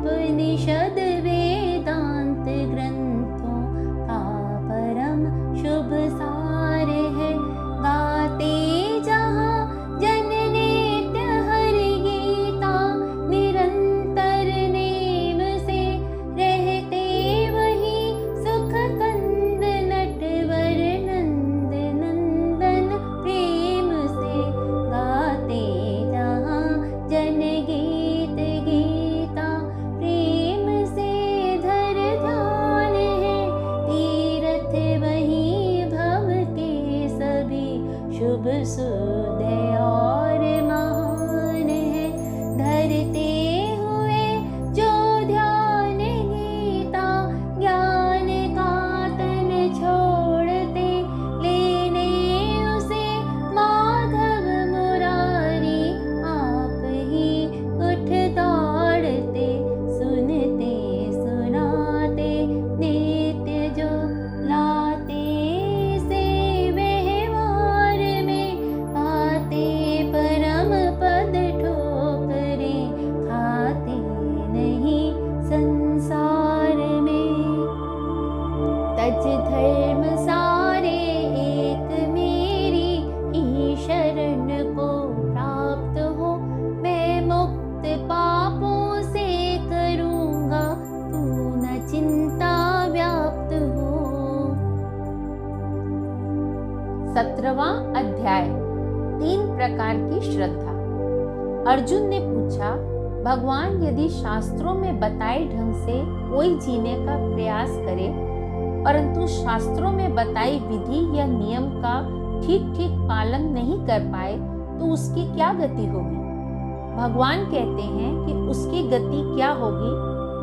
उपनिषद वेदांत ग्रंथों का परम शुभ सार है। गाते जहाँ जन नित्य हरि गीता, निरंतर नेम से रहते वही सुख कंद नटवर नंद नंदन प्रेम से। गाते जहाँ जन गीत गीता, प्रेम से धर ध्यान है। तीर्थ वही भव के सभी शुभ सुदय और महान है। धरते हुए जो ध्यान गीता, ज्ञान का तन छोड़ते, लेने उसे माधव मुरारी आप ही उठ दौड़ते। सुनते सुनाते नित्य जो लाते, से व्यवहार में आते परम पद ठोकरे खाते नहीं संसार में। तज धर्म सारे एक मेरी ही शरण को प्राप्त हो। मैं मुक्त पापों से करूँगा, तू न चिंता व्याप्त हो। 17वां अध्याय, 3 प्रकार की श्रद्धा। अर्जुन ने पूछा, भगवान यदि शास्त्रों में बताए ढंग से कोई जीने का प्रयास करे, परंतु शास्त्रों में बताई विधि या नियम का ठीक ठीक पालन नहीं कर पाए, तो उसकी क्या गति होगी? भगवान कहते हैं कि उसकी गति क्या होगी,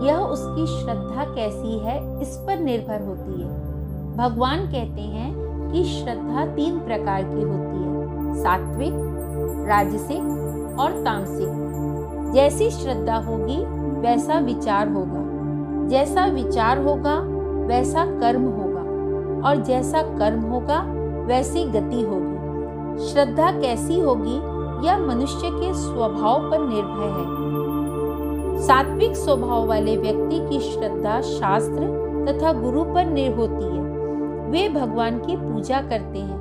यह उसकी श्रद्धा कैसी है इस पर निर्भर होती है। भगवान कहते हैं कि श्रद्धा 3 प्रकार की होती है, सात्विक, राजसिक और तामसिक। जैसी श्रद्धा होगी वैसा विचार होगा, जैसा विचार होगा वैसा कर्म होगा, और जैसा कर्म होगा वैसी गति होगी। श्रद्धा कैसी होगी यह मनुष्य के स्वभाव पर निर्भर है। सात्विक स्वभाव वाले व्यक्ति की श्रद्धा शास्त्र तथा गुरु पर निर्भर होती है, वे भगवान की पूजा करते हैं।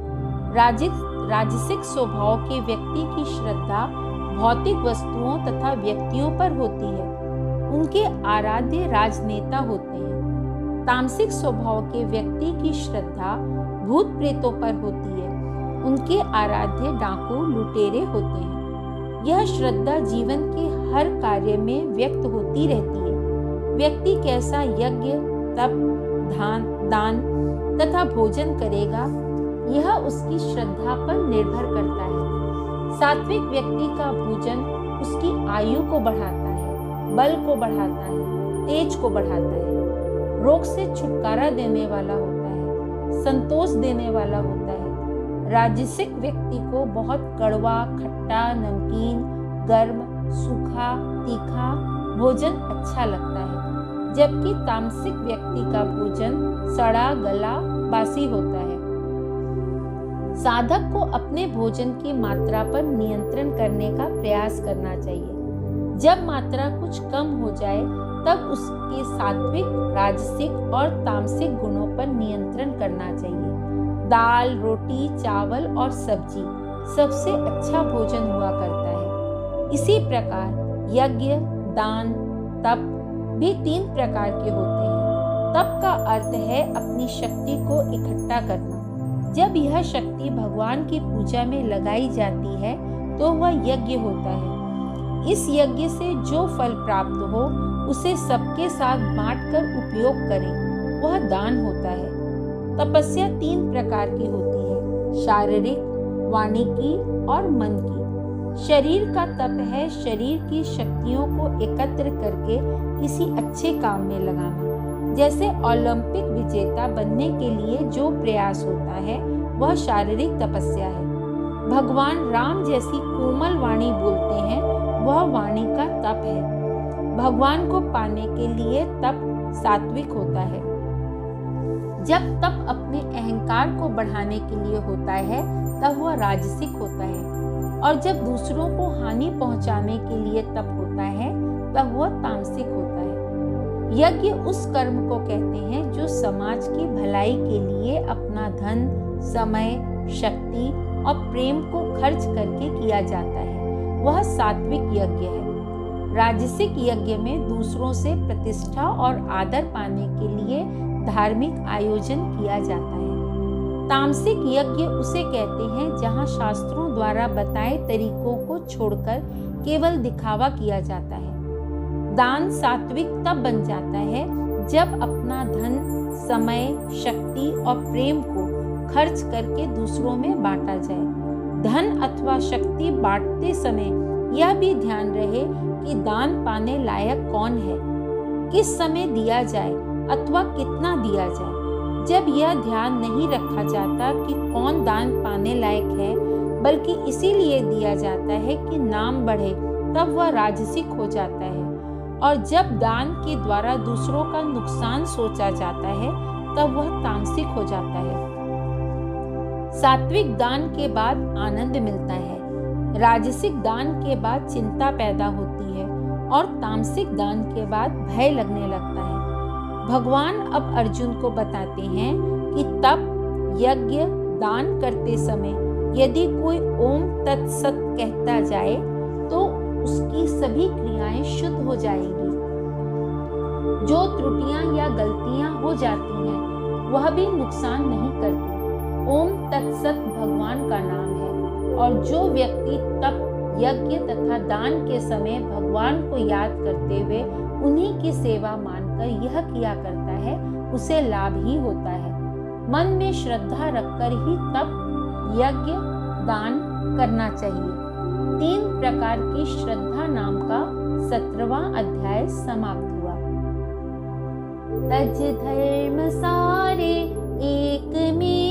राजसिक स्वभाव के व्यक्ति की श्रद्धा भौतिक वस्तुओं तथा व्यक्तियों पर होती है, उनके आराध्य राजनेता होते हैं। तामसिक स्वभाव के व्यक्ति की श्रद्धा भूत प्रेतों पर होती है, उनके आराध्य डाकू लुटेरे होते हैं। यह श्रद्धा जीवन के हर कार्य में व्यक्त होती रहती है। व्यक्ति कैसा यज्ञ, तप, दान तथा भोजन करेगा, यह उसकी श्रद्धा पर निर्भर करता है। सात्विक व्यक्ति का भोजन उसकी आयु को बढ़ाता है, बल को बढ़ाता है, तेज को बढ़ाता है, रोग से छुटकारा देने वाला होता है, संतोष देने वाला होता है। राजसिक व्यक्ति को बहुत कड़वा, खट्टा, नमकीन, गर्म, सूखा, तीखा भोजन अच्छा लगता है, जबकि तामसिक व्यक्ति का भोजन सड़ा गला बासी होता है। साधक को अपने भोजन की मात्रा पर नियंत्रण करने का प्रयास करना चाहिए। जब मात्रा कुछ कम हो जाए तब उसके सात्विक, राजसिक और तामसिक गुणों पर नियंत्रण करना चाहिए। दाल, रोटी, चावल और सब्जी सबसे अच्छा भोजन हुआ करता है। इसी प्रकार यज्ञ, दान, तप भी 3 प्रकार के होते हैं। तप का अर्थ है अपनी शक्ति को इकट्ठा करना। जब यह शक्ति भगवान की पूजा में लगाई जाती है तो वह यज्ञ होता है। इस यज्ञ से जो फल प्राप्त हो उसे सबके साथ बांटकर उपयोग करें, वह दान होता है। तपस्या 3 प्रकार की होती है, शारीरिक, वाणिकी और मन की। शरीर का तप है शरीर की शक्तियों को एकत्र करके किसी अच्छे काम में लगाना। जैसे ओलंपिक विजेता बनने के लिए जो प्रयास होता है वह शारीरिक तपस्या है। भगवान राम जैसी कोमल वाणी बोलते हैं, वह वाणी का तप है। भगवान को पाने के लिए तप सात्विक होता है। जब तप अपने अहंकार को बढ़ाने के लिए होता है तब वह राजसिक होता है, और जब दूसरों को हानि पहुंचाने के लिए तप होता है तब वह तामसिक होता है। यज्ञ उस कर्म को कहते हैं जो समाज की भलाई के लिए अपना धन, समय, शक्ति और प्रेम को खर्च करके किया जाता है। वह सात्विक यज्ञ है। राजसिक यज्ञ में दूसरों से प्रतिष्ठा और आदर पाने के लिए धार्मिक आयोजन किया जाता है। तामसिक यज्ञ उसे कहते हैं जहाँ शास्त्रों द्वारा बताए तरीकों को छोड़कर केवल दिखावा किया जाता है। दान सात्विक तब बन जाता है जब अपना धन, समय, शक्ति और प्रेम को खर्च करके दूसरों में बांटा जाए। धन अथवा शक्ति बांटते समय यह भी ध्यान रहे कि दान पाने लायक कौन है, किस समय दिया जाए अथवा कितना दिया जाए। जब यह ध्यान नहीं रखा जाता कि कौन दान पाने लायक है, बल्कि इसीलिए दिया जाता है कि नाम बढ़े, तब वह राजसिक हो जाता है। और जब दान के द्वारा दूसरों का नुकसान सोचा जाता है, तब वह तामसिक हो जाता है। सात्विक दान के बाद आनंद मिलता है, राजसिक दान के बाद चिंता पैदा होती है और तामसिक दान के बाद भय लगने लगता है। भगवान अब अर्जुन को बताते हैं कि तप, यज्ञ, दान करते समय यदि कोई ओम तत्सत कहता जाए तो उसकी सभी क्रियाएं शुद्ध हो जाएंगी। जो त्रुटियां या गलतियां हो जाती हैं वह भी नुकसान नहीं करती। ओम तत्सत भगवान का नाम है और जो व्यक्ति तप, यज्ञ तथा दान के समय भगवान को याद करते हुए उन्हीं की सेवा मानकर यह किया करता है, उसे लाभ ही होता है। मन में श्रद्धा रखकर ही तप, यज्ञ, दान करना चाहिए। 3 प्रकार की श्रद्धा नाम का 17वां अध्याय समाप्त हुआ। तज धर्म सारे एक में